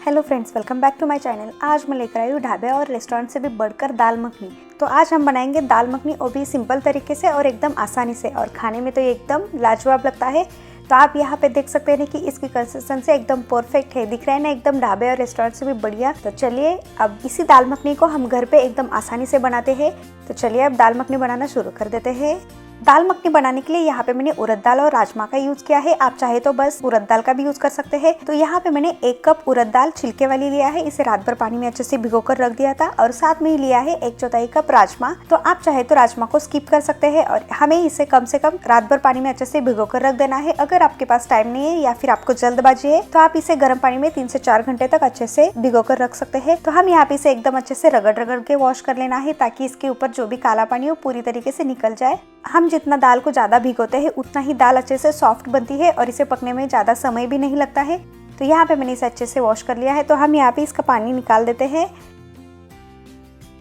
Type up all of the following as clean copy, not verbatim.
Hello friends, welcome back to my channel. आज मैं लेकर आई हूँ ढाबे और रेस्टोरेंट से भी बढ़कर दाल मखनी। तो आज हम बनाएंगे दाल मखनी, वो भी सिंपल तरीके से और एकदम आसानी से, और खाने में तो ये एकदम लाजवाब लगता है। तो आप यहाँ पे देख सकते हैं कि इसकी कंसिस्टेंसी एकदम परफेक्ट है, दिख रहा है ना, एकदम ढाबे और रेस्टोरेंट से भी बढ़िया। तो चलिए अब इसी दाल मखनी को हम घर पे एकदम आसानी से बनाते हैं। तो चलिए अब दाल मखनी बनाना शुरू कर देते हैं। दाल मखनी बनाने के लिए यहाँ पे मैंने उड़द दाल और राजमा का यूज किया है। आप चाहे तो बस उड़द दाल का भी यूज कर सकते हैं। तो यहाँ पे मैंने 1 कप उड़द दाल छिलके वाली लिया है। इसे रात भर पानी में अच्छे से भिगोकर रख दिया था। और साथ में ही लिया है 1/4 कप राजमा। तो आप चाहे तो राजमा को स्किप कर सकते हैं और हमें इसे कम से कम रात भर पानी में अच्छे से भिगोकर रख देना है। अगर आपके पास टाइम नहीं है या फिर आपको जल्दबाजी है तो आप इसे गर्म पानी में 3 से 4 घंटे तक अच्छे से भिगोकर रख सकते हैं। तो हम यहाँ पे इसे एकदम अच्छे से रगड़ के वॉश कर लेना है, ताकि इसके ऊपर जो भी काला पानी हो पूरी तरीके से निकल जाए। हम जितना दाल को ज्यादा भिगोते हैं उतना ही दाल अच्छे से सॉफ्ट बनती है और इसे पकने में ज्यादा समय भी नहीं लगता है। तो यहाँ पे मैंने इसे अच्छे से वॉश कर लिया है। तो हम यहाँ पे इसका पानी निकाल देते हैं।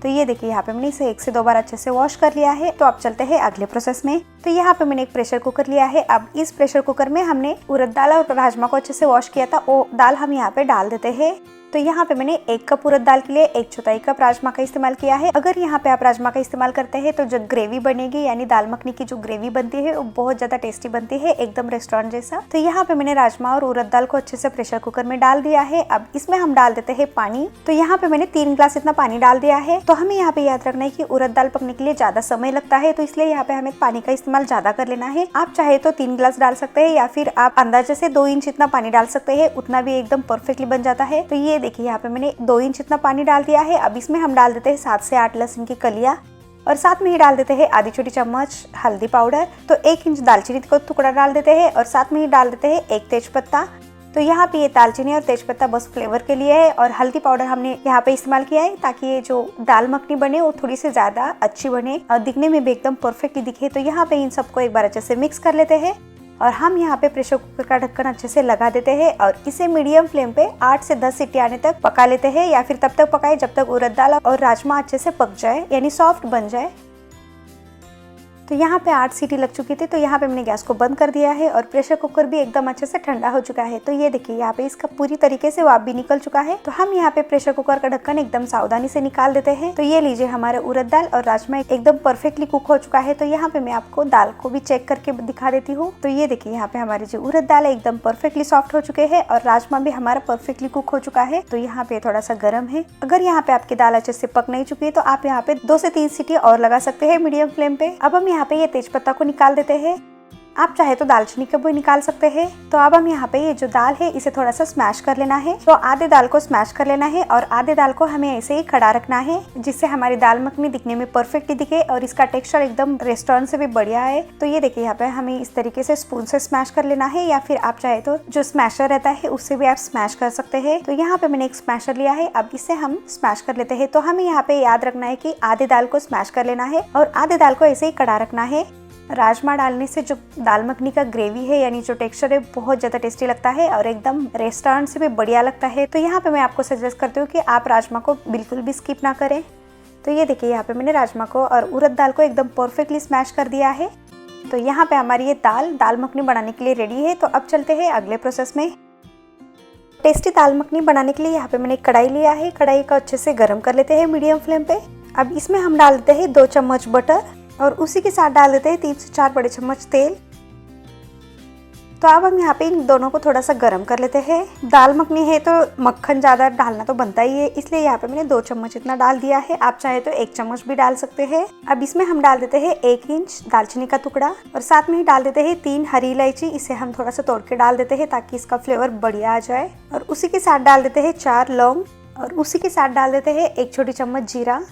तो ये देखिए, यहाँ पे मैंने इसे 1 से 2 बार अच्छे से वॉश कर लिया है। तो अब चलते हैं अगले प्रोसेस में। तो यहाँ पे मैंने एक प्रेशर कुकर लिया है। अब इस प्रेशर कुकर में हमने उड़द दाल और राजमा को अच्छे से वॉश किया था, वो दाल हम यहाँ पे डाल देते हैं। तो यहाँ पे मैंने 1 कप उड़द दाल के लिए 1/4 कप राजमा का इस्तेमाल किया है। अगर यहाँ पे आप राजमा का इस्तेमाल करते हैं तो जो ग्रेवी बनेगी, यानी दाल मखनी की जो ग्रेवी बनती है, वो बहुत ज्यादा टेस्टी बनती है, एकदम रेस्टोरेंट जैसा। तो यहाँ पे मैंने राजमा और उड़द दाल को अच्छे से प्रेशर कुकर में डाल दिया है। अब इसमें हम डाल देते हैं पानी। तो यहाँ पे मैंने 3 ग्लास इतना पानी डाल दिया है। तो हमें यहाँ पे याद रखना है कि उड़द दाल पकने के लिए ज्यादा समय लगता है, तो इसलिए यहाँ पे हमें पानी का इस्तेमाल ज्यादा कर लेना है। आप चाहे तो 3 ग्लास डाल सकते हैं या फिर आप अंदाजे से 2 इंच इतना पानी डाल सकते हैं, उतना भी एकदम परफेक्टली बन जाता है। तो ये देखिए, यहाँ पे मैंने 2 इंच इतना पानी डाल दिया है। अब इसमें हम डाल देते हैं 7 से 8 लहसुन की कलियां और साथ में ही डाल देते हैं आधी छोटी चम्मच हल्दी पाउडर। तो 1 इंच दालचीनी को टुकड़ा डाल देते हैं और साथ में ही डाल देते हैं 1 तेजपत्ता। तो यहाँ पे ये दालचीनी और तेजपत्ता बस फ्लेवर के लिए है, और हल्दी पाउडर हमने यहाँ पे इस्तेमाल किया है ताकि ये जो दाल मखनी बने वो थोड़ी सी ज्यादा अच्छी बने और दिखने में भी एकदम परफेक्टली दिखे। तो यहाँ पे इन सबको एक बार अच्छे से मिक्स कर लेते हैं और हम यहाँ पे प्रेशर कुकर का ढक्कन अच्छे से लगा देते हैं और इसे मीडियम फ्लेम पे 8 से 10 सीटी आने तक पका लेते हैं, या फिर तब तक पकाए जब तक उड़द दाल और राजमा अच्छे से पक जाए, यानी सॉफ्ट बन जाए। तो यहाँ पे 8 सीटी लग चुकी थी। तो यहाँ पे मैंने गैस को बंद कर दिया है और प्रेशर कुकर भी एकदम अच्छे से ठंडा हो चुका है। तो ये देखिए, यहाँ पे इसका पूरी तरीके से वाफ भी निकल चुका है। तो हम यहाँ पे प्रेशर कुकर का ढक्कन एकदम सावधानी से निकाल देते हैं। तो ये लीजिए, हमारे उड़द दाल और राजमा एकदम परफेक्टली कुक हो चुका है। तो यहाँ पे मैं आपको दाल को भी चेक करके दिखा देती हूँ। तो ये देखिए, यहाँ पे हमारी जो उड़द दाल है एकदम परफेक्टली सॉफ्ट हो चुके हैं और राजमा भी हमारा परफेक्टली कुक हो चुका है। तो यहाँ पे थोड़ा सा गर्म है। अगर यहाँ पे आपकी दाल अच्छे से पक नहीं चुकी है तो आप यहाँ पे 2 से 3 सीटी और लगा सकते हैं मीडियम फ्लेम पे। अब हम यहाँ पे ये तेजपत्ता को निकाल देते हैं। आप चाहे तो दालचीनी को भी निकाल सकते हैं। तो अब हम यहाँ पे ये जो दाल है इसे थोड़ा सा स्मैश कर लेना है। तो आधे दाल को स्मैश कर लेना है और आधे दाल को हमें ऐसे ही खड़ा रखना है, जिससे हमारी दाल मखनी दिखने में परफेक्टली दिखे और इसका टेक्सचर एकदम रेस्टोरेंट से भी बढ़िया है। तो ये देखिए, यहाँ पे हमें इस तरीके से स्पून से स्मैश कर लेना है, या फिर आप चाहे तो जो स्मैशर रहता है उससे भी आप स्मैश कर सकते हैं। तो यहाँ पे मैंने एक स्मैशर लिया है। अब इससे हम स्मैश कर लेते हैं। तो हमें यहाँ पे याद रखना है कि आधे दाल को स्मैश कर लेना है और आधे दाल को ऐसे ही खड़ा रखना है। राजमा डालने से जो दाल मखनी का ग्रेवी है, यानी जो टेक्सचर है, बहुत ज़्यादा टेस्टी लगता है और एकदम रेस्टोरेंट से भी बढ़िया लगता है। तो यहाँ पे मैं आपको सजेस्ट करती हूँ कि आप राजमा को बिल्कुल भी स्किप ना करें। तो ये देखिए, यहाँ पे मैंने राजमा को और उड़द दाल को एकदम परफेक्टली स्मैश कर दिया है। तो यहाँ पे हमारी ये दाल मखनी बनाने के लिए रेडी है। तो अब चलते हैं अगले प्रोसेस में। टेस्टी दाल मखनी बनाने के लिए यहाँ पे मैंने एक कढ़ाई लिया है। कढ़ाई को अच्छे से गर्म कर लेते हैं मीडियम फ्लेम पे। अब इसमें हम डाल देते हैं 2 चम्मच बटर और उसी के साथ डाल देते हैं 3 से 4 बड़े चम्मच तेल। तो अब हम यहाँ पे इन दोनों को थोड़ा सा गर्म कर लेते हैं। दाल मखनी है तो मक्खन ज़्यादा डालना तो बनता ही है, इसलिए यहाँ पे मैंने 2 चम्मच इतना डाल दिया है। आप चाहे तो 1 चम्मच भी डाल सकते हैं। अब इसमें हम डाल देते हैं 1 इंच दालचीनी का टुकड़ा और साथ में ही डाल देते हैं 3 हरी इलायची। इसे हम थोड़ा सा तोड़ के डाल देते हैं ताकि इसका फ्लेवर बढ़िया आ जाए। और उसी के साथ डाल देते हैं 4 लौंग और उसी के साथ डाल देते हैं 1 छोटी चम्मच जीरा।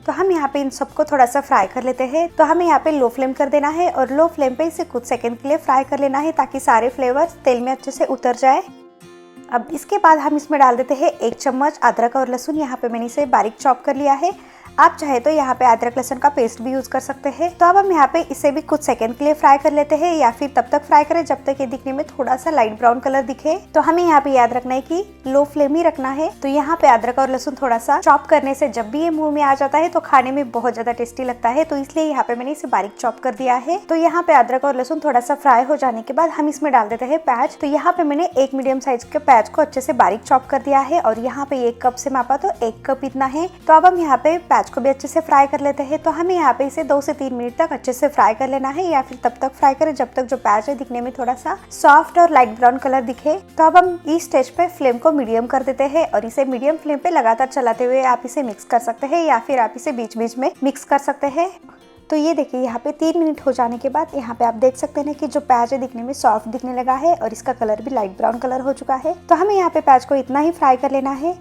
तो हम यहाँ पे इन सबको थोड़ा सा फ्राई कर लेते हैं। तो हमें यहाँ पे लो फ्लेम कर देना है और लो फ्लेम पे इसे कुछ सेकंड के लिए फ्राई कर लेना है, ताकि सारे फ्लेवर्स तेल में अच्छे से उतर जाए। अब इसके बाद हम इसमें डाल देते हैं 1 चम्मच अदरक और लहसुन। यहाँ पे मैंने इसे बारीक चॉप कर लिया है। आप चाहे तो यहाँ पे अदरक लहसुन का पेस्ट भी यूज कर सकते हैं। तो अब हम यहाँ पे इसे भी कुछ सेकंड के लिए फ्राई कर लेते हैं, या फिर तब तक फ्राई करें जब तक ये दिखने में थोड़ा सा लाइट ब्राउन कलर दिखे। तो हमें यहाँ पे याद रखना है कि लो फ्लेम ही रखना है। तो यहाँ पे अदरक और लहसुन थोड़ा सा चॉप करने से जब भी ये मुंह में आ जाता है तो खाने में बहुत ज्यादा टेस्टी लगता है। तो इसलिए यहाँ पे मैंने इसे बारीक चॉप कर दिया है। तो यहाँ पे अदरक और लहसुन थोड़ा सा फ्राई हो जाने के बाद हम इसमें डाल देते हैं प्याज। तो यहाँ पे मैंने एक मीडियम साइज के प्याज को अच्छे से बारीक चॉप कर दिया है, और यहाँ पे 1 कप से मापा तो 1 कप इतना है। तो अब हम यहाँ पे प्याज को भी अच्छे से फ्राई कर लेते हैं। तो हमें यहाँ पे इसे 2 से 3 मिनट तक अच्छे से फ्राई कर लेना है, या फिर तब तक फ्राई करें जब तक जो प्याज है दिखने में थोड़ा सा सॉफ्ट और लाइट ब्राउन कलर दिखे। तो अब हम इस स्टेज पे फ्लेम को मीडियम कर देते हैं, और इसे मीडियम फ्लेम पे लगातार चलाते हुए आप इसे मिक्स कर सकते हैं, या फिर आप इसे बीच बीच में मिक्स कर सकते हैं। तो ये देखिए यहाँ पे 3 मिनट हो जाने के बाद यहाँ पे आप देख सकते हैं कि जो प्याज है दिखने में सॉफ्ट दिखने लगा है, और इसका कलर भी लाइट ब्राउन कलर हो चुका है। तो हमें यहाँ पे प्याज को इतना ही फ्राई कर लेना है।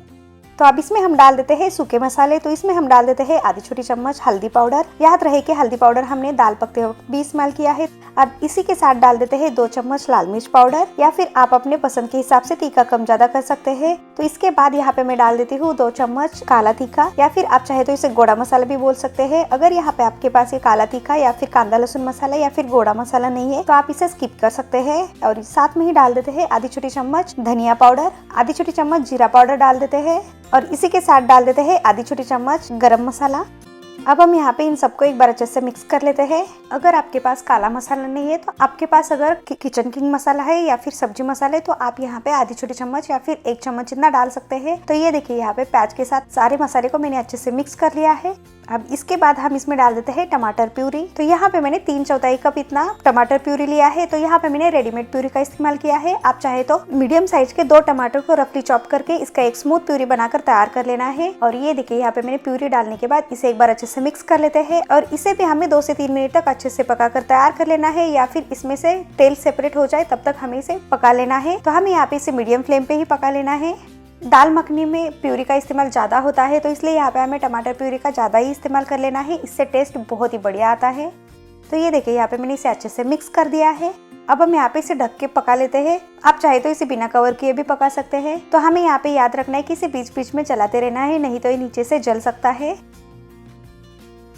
तो अब इसमें हम डाल देते हैं सूखे मसाले। तो इसमें हम डाल देते हैं आधी छोटी चम्मच हल्दी पाउडर। याद रहे कि हल्दी पाउडर हमने दाल पकते वक्त भी इस्तेमाल किया है। अब इसी के साथ डाल देते हैं 2 चम्मच लाल मिर्च पाउडर, या फिर आप अपने पसंद के हिसाब से तीखा कम ज्यादा कर सकते हैं। तो इसके बाद यहाँ पे मैं डाल देती हूँ 2 चम्मच काला तीखा, या फिर आप चाहे तो इसे गोड़ा मसाला भी बोल सकते हैं। अगर यहाँ पे आपके पास ये काला तीखा या फिर कांदा लहसुन मसाला या फिर गोड़ा मसाला नहीं है तो आप इसे स्किप कर सकते हैं। और साथ में ही डाल देते हैं आधी छोटी चम्मच धनिया पाउडर, आधी छोटी चम्मच जीरा पाउडर डाल देते हैं, और इसी के साथ डाल देते हैं आधी छोटी चम्मच गरम मसाला। अब हम यहाँ पे इन सबको एक बार अच्छे से मिक्स कर लेते हैं। अगर आपके पास काला मसाला नहीं है तो आपके पास अगर किचन किंग मसाला है या फिर सब्जी मसाला है तो आप यहाँ पे आधी छोटी चम्मच या फिर 1 चम्मच इतना डाल सकते हैं। तो ये देखिए यहाँ पे प्याज के साथ सारे मसाले को मैंने अच्छे से मिक्स कर लिया है। अब इसके बाद हम इसमें डाल देते हैं टमाटर प्यूरी। तो यहाँ पे मैंने 3/4 कप इतना टमाटर प्यूरी लिया है। तो यहाँ पे मैंने रेडीमेड प्यूरी का इस्तेमाल किया है। आप चाहे तो मीडियम साइज के 2 टमाटर को रफली चॉप करके इसका एक स्मूथ प्यूरी बनाकर तैयार कर लेना है। और ये देखिए यहाँ पे मैंने प्यूरी डालने के बाद इसे एक बार अच्छे से मिक्स कर लेते हैं, और इसे भी हमें 2 से 3 मिनट तक अच्छे से पकाकर तैयार कर लेना है, या फिर इसमें से तेल सेपरेट हो जाए तब तक हमें इसे पका लेना है। तो हमें यहाँ पे इसे मीडियम फ्लेम पे ही पका लेना है। दाल मखनी में प्यूरी का इस्तेमाल ज़्यादा होता है, तो इसलिए यहाँ पे हमें टमाटर प्यूरी का ज़्यादा ही इस्तेमाल कर लेना है। इससे टेस्ट बहुत ही बढ़िया आता है। तो ये देखिए यहाँ पे मैंने इसे अच्छे से मिक्स कर दिया है। अब हम यहाँ पे इसे ढक के पका लेते हैं। आप चाहे तो इसे बिना कवर किए भी पका सकते हैं। तो हमें यहाँ पे याद रखना है कि इसे बीच बीच में चलाते रहना है, नहीं तो ये नीचे से जल सकता है।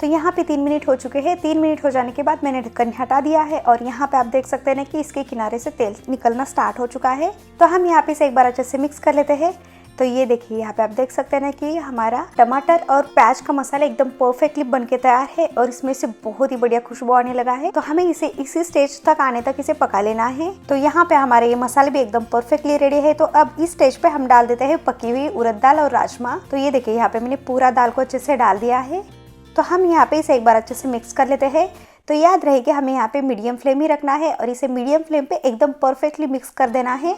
तो यहाँ पे 3 मिनट हो चुके हैं। 3 मिनट हो जाने के बाद मैंने ढक्कन हटा दिया है, और यहाँ पे आप देख सकते हैं कि इसके किनारे से तेल निकलना स्टार्ट हो चुका है। तो हम यहाँ पे इसे एक बार अच्छे से मिक्स कर लेते हैं। तो ये देखिए यहाँ पे आप देख सकते हैं कि हमारा टमाटर और प्याज का मसाला एकदम परफेक्टली बनके तैयार है, और इसमें से बहुत ही बढ़िया खुशबू आने लगा है। तो हमें इसे इसी स्टेज तक आने तक इसे पका लेना है। तो यहाँ पे हमारे ये मसाले भी एकदम परफेक्टली रेडी है। तो अब इस स्टेज पे हम डाल देते हैं पकी हुई उड़द दाल और राजमा। तो ये देखिए यहाँ पे मैंने पूरा दाल को अच्छे से डाल दिया है। तो हम यहाँ पे इसे एक बार अच्छे से मिक्स कर लेते हैं। तो याद रहे कि हमें यहाँ पे मीडियम फ्लेम ही रखना है, और इसे मीडियम फ्लेम पे एकदम परफेक्टली मिक्स कर देना है।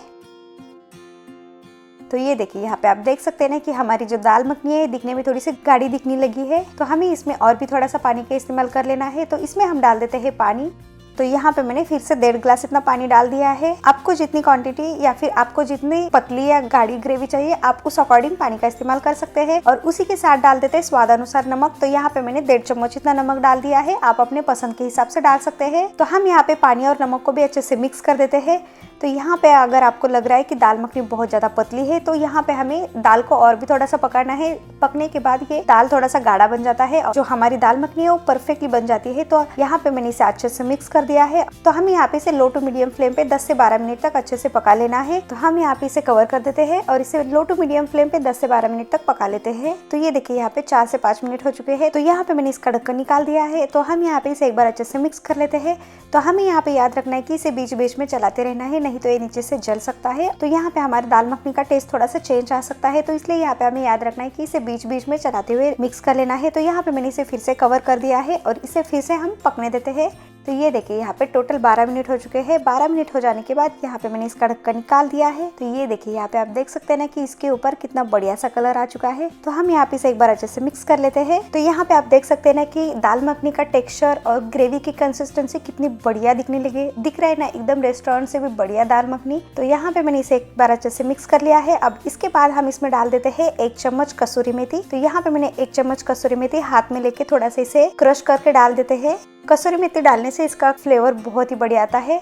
तो ये देखिए यहाँ पे आप देख सकते हैं कि हमारी जो दाल मखनी है दिखने में थोड़ी सी गाढ़ी दिखने लगी है। तो हमें इसमें और भी थोड़ा सा पानी का इस्तेमाल कर लेना है। तो इसमें हम डाल देते हैं पानी। तो यहाँ पे मैंने फिर से 1.5 गिलास इतना पानी डाल दिया है। आपको जितनी क्वांटिटी या फिर आपको जितनी पतली या गाढ़ी ग्रेवी चाहिए आप उस अकॉर्डिंग पानी का इस्तेमाल कर सकते हैं। और उसी के साथ डाल देते हैं स्वाद अनुसार नमक। तो यहाँ पे मैंने 1.5 चम्मच इतना नमक डाल दिया है। आप अपने पसंद के हिसाब से डाल सकते हैं। तो हम यहाँ पे पानी और नमक को भी अच्छे से मिक्स कर देते हैं। तो यहाँ पे अगर आपको लग रहा है कि दाल मखनी बहुत ज़्यादा पतली है तो यहाँ पे हमें दाल को और भी थोड़ा सा पकाना है। पकने के बाद ये दाल थोड़ा सा गाढ़ा बन जाता है और जो हमारी दाल मखनी है वो परफेक्टली बन जाती है। तो यहाँ पे मैंने इसे अच्छे से मिक्स कर दिया है। तो हम यहाँ पे इसे लो टू मीडियम फ्लेम पे 10 से 12 मिनट तक अच्छे से पका लेना है। तो हम यहाँ पे इसे कवर कर देते हैं और इसे लो टू मीडियम फ्लेम पे 10 से 12 मिनट तक पका लेते हैं। तो ये देखिए यहाँ पे 4 से 5 मिनट हो चुके हैं। तो यहाँ पे मैंने इसका ढक्कन निकाल दिया है। तो हम यहाँ पे इसे एक बार अच्छे से मिक्स कर लेते हैं। तो हमें यहाँ पे याद रखना है कि इसे बीच बीच में चलाते रहना है, नहीं तो ये नीचे से जल सकता है। तो यहाँ पे हमारे दाल मखनी का टेस्ट थोड़ा सा चेंज आ सकता है। तो इसलिए यहाँ पे हमें याद रखना है कि इसे बीच बीच में चलाते हुए मिक्स कर लेना है। तो यहाँ पे मैंने इसे फिर से कवर कर दिया है और इसे फिर से हम पकने देते हैं। तो ये देखिए यहाँ पे टोटल 12 मिनट हो चुके हैं। 12 मिनट हो जाने के बाद यहाँ पे मैंने इसका ढक्कन निकाल दिया है। तो ये देखिए यहाँ पे आप देख सकते हैं ना कि इसके ऊपर कितना बढ़िया सा कलर आ चुका है। तो हम यहाँ पे इसे एक बार अच्छे से मिक्स कर लेते हैं। तो यहाँ पे आप देख सकते हैं ना कि दाल मखनी का टेक्सचर और ग्रेवी की कंसिस्टेंसी कितनी बढ़िया दिखने लगी, दिख रहा है ना, एकदम रेस्टोरेंट से भी बढ़िया दाल मखनी। तो यहाँ पे मैंने इसे एक बार अच्छे से मिक्स कर लिया है। अब इसके बाद हम इसमें डाल देते हैं 1 चम्मच कसूरी मेथी। तो यहाँ पे मैंने 1 चम्मच कसूरी मेथी हाथ में लेके थोड़ा सा इसे क्रश करके डाल देते हैं। कसूरी मेथी डालने से इसका फ्लेवर बहुत ही बढ़िया आता है।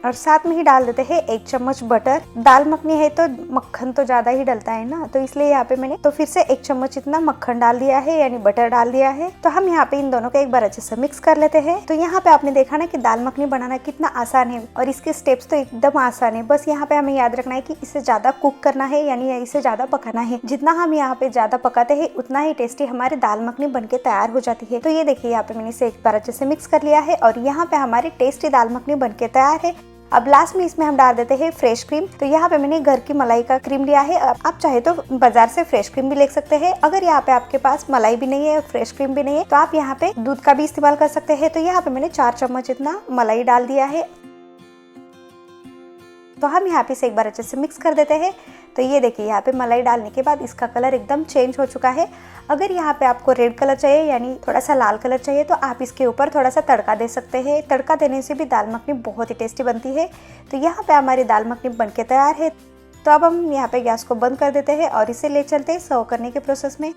और साथ में ही डाल देते हैं 1 चम्मच बटर। दाल मखनी है तो मक्खन तो ज्यादा ही डलता है ना, तो इसलिए यहाँ पे मैंने तो फिर से 1 चम्मच इतना मक्खन डाल दिया है, यानी बटर डाल दिया है। तो हम यहाँ पे इन दोनों को एक बार अच्छे से मिक्स कर लेते हैं। तो यहाँ पे आपने देखा ना कि दाल मखनी बनाना कितना आसान है और इसके स्टेप्स तो एकदम आसान है। बस यहाँ पे हमें याद रखना है कि इसे ज्यादा कुक करना है, यानी इसे ज्यादा पकाना है। जितना हम यहाँ पे ज्यादा पकाते हैं उतना ही टेस्टी हमारे दाल मखनी बनके तैयार हो जाती है। तो ये देखिए यहाँ पे मैंने इसे एक बार अच्छे से मिक्स कर लिया है और यहाँ पे हमारी टेस्टी दाल मखनी बनके तैयार है। अब लास्ट में इसमें हम डाल देते हैं फ्रेश क्रीम। तो यहाँ पे मैंने घर की मलाई का क्रीम लिया है, आप चाहे तो बाजार से फ्रेश क्रीम भी ले सकते हैं। अगर यहाँ पे आपके पास मलाई भी नहीं है और फ्रेश क्रीम भी नहीं है तो आप यहाँ पे दूध का भी इस्तेमाल कर सकते हैं। तो यहाँ पे मैंने 4 चम्मच इतना मलाई डाल दिया है। तो हम यहाँ पे इसे एक बार अच्छे से मिक्स कर देते हैं। तो ये देखिए यहाँ पे मलाई डालने के बाद इसका कलर एकदम चेंज हो चुका है। अगर यहाँ पे आपको रेड कलर चाहिए, यानी थोड़ा सा लाल कलर चाहिए, तो आप इसके ऊपर थोड़ा सा तड़का दे सकते हैं। तड़का देने से भी दाल मखनी बहुत ही टेस्टी बनती है। तो यहाँ पे हमारी दाल मखनी बनके तैयार है। तो अब हम यहाँ पे गैस को बंद कर देते हैं और इसे ले चलते हैं सर्व करने के प्रोसेस में।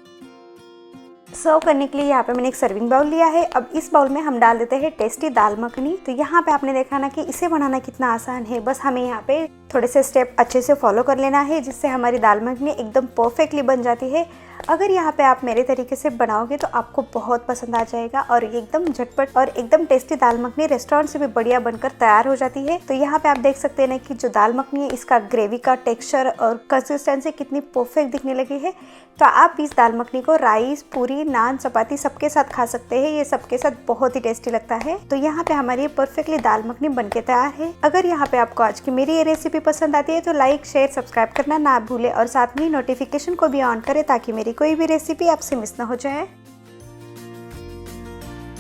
सर्व करने के लिए यहाँ पे मैंने एक सर्विंग बाउल लिया है। अब इस बाउल में हम डाल देते हैं टेस्टी दाल मखनी। तो यहाँ पे आपने देखा ना कि इसे बनाना कितना आसान है। बस हमें यहाँ पे थोड़े से स्टेप अच्छे से फॉलो कर लेना है, जिससे हमारी दाल मखनी एकदम परफेक्टली बन जाती है। अगर यहाँ पे आप मेरे तरीके से बनाओगे तो आपको बहुत पसंद आ जाएगा और एकदम झटपट और एकदम टेस्टी दाल मखनी रेस्टोरेंट से भी बढ़िया बनकर तैयार हो जाती है। तो यहाँ पे आप देख सकते हैं ना कि जो दाल मखनी है इसका ग्रेवी का टेक्सचर और कंसिस्टेंसी कितनी परफेक्ट दिखने लगी है। तो आप इस दाल मखनी को राइस, पूरी, नान, चपाती सबके साथ खा सकते हैं। ये सबके साथ बहुत ही टेस्टी लगता है। तो यहाँ पे हमारी परफेक्टली दाल मखनी बनके तैयार है। अगर यहाँ पे आपको आज की मेरी ये रेसिपी पसंद आती है तो लाइक, शेयर, सब्सक्राइब करना ना भूले और साथ में नोटिफिकेशन को भी ऑन करें ताकि मेरी कोई भी रेसिपी आपसे मिस ना हो जाए।